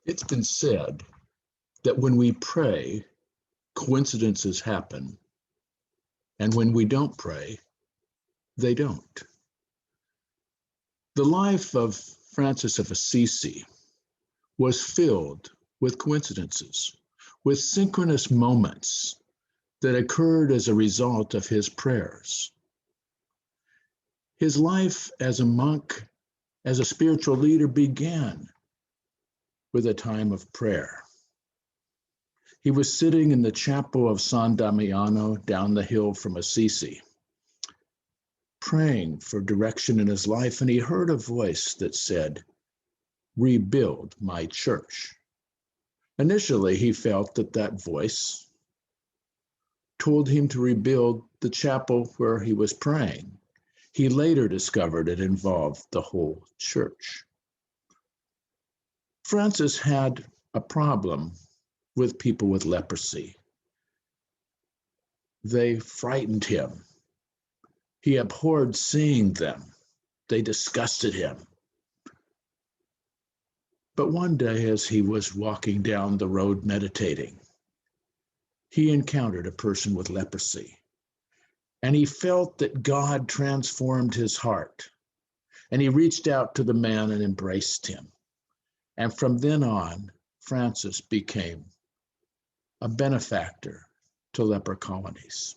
It's been said that when we pray, coincidences happen, and when we don't pray, they don't. The life of Francis of Assisi was filled with coincidences, with synchronous moments that occurred as a result of his prayers. His life as a monk, as a spiritual leader, began with a time of prayer. He was sitting in the chapel of San Damiano down the hill from Assisi, praying for direction in his life, and he heard a voice that said, "Rebuild my church." Initially, he felt that voice told him to rebuild the chapel where he was praying. He later discovered it involved the whole church. Francis had a problem with people with leprosy. They frightened him. He abhorred seeing them. They disgusted him. But one day, as he was walking down the road meditating, he encountered a person with leprosy. And he felt that God transformed his heart. And he reached out to the man and embraced him. And from then on, Francis became a benefactor to leper colonies.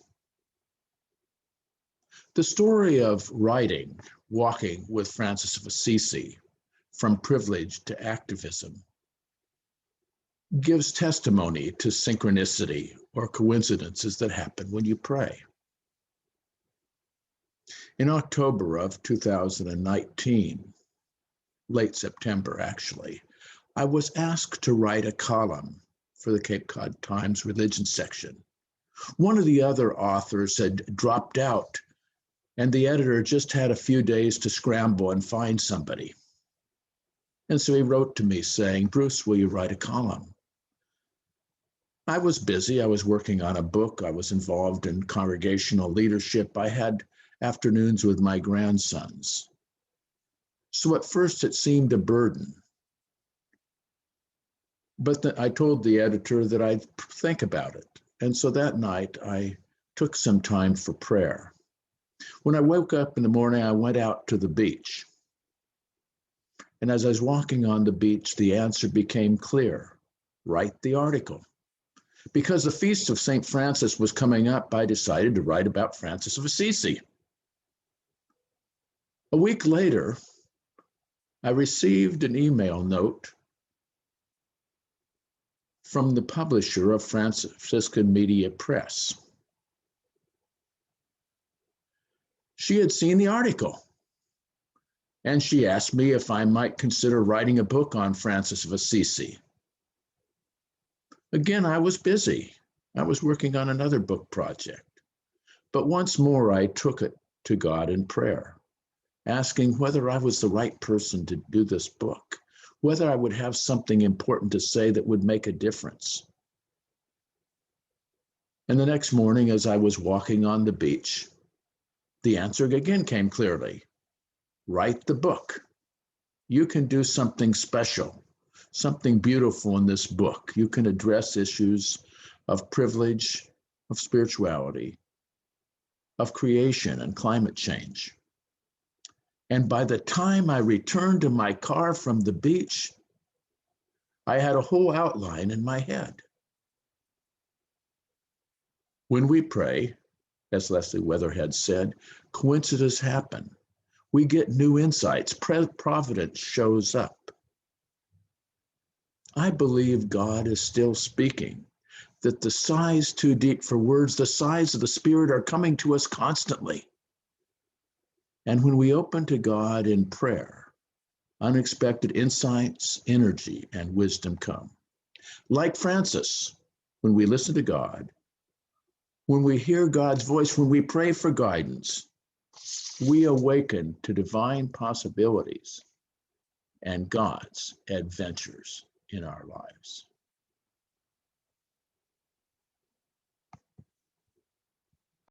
The story of walking with Francis of Assisi, from privilege to activism, gives testimony to synchronicity or coincidences that happen when you pray. In October of 2019, late September actually, I was asked to write a column for the Cape Cod Times religion section. One of the other authors had dropped out, and the editor just had a few days to scramble and find somebody. And so he wrote to me saying, "Bruce, will you write a column?" I was busy. I was working on a book. I was involved in congregational leadership. I had afternoons with my grandsons. So at first it seemed a burden. But I told the editor that I'd think about it. And so that night I took some time for prayer. When I woke up in the morning, I went out to the beach. And as I was walking on the beach, the answer became clear: write the article. Because the feast of St. Francis was coming up, I decided to write about Francis of Assisi. A week later, I received an email note from the publisher of Franciscan Media Press. She had seen the article, and she asked me if I might consider writing a book on Francis of Assisi. Again, I was busy. I was working on another book project. But once more, I took it to God in prayer, asking whether I was the right person to do this book, whether I would have something important to say that would make a difference. And the next morning, as I was walking on the beach, the answer again came clearly: write the book. You can do something special, something beautiful in this book. You can address issues of privilege, of spirituality, of creation and climate change. And by the time I returned to my car from the beach, I had a whole outline in my head. When we pray, as Leslie Weatherhead said, coincidences happen. We get new insights. Providence shows up. I believe God is still speaking, that the sighs too deep for words, the sighs of the Spirit are coming to us constantly. And when we open to God in prayer, unexpected insights, energy, and wisdom come. Like Francis, when we listen to God, when we hear God's voice, when we pray for guidance, we awaken to divine possibilities and God's adventures in our lives.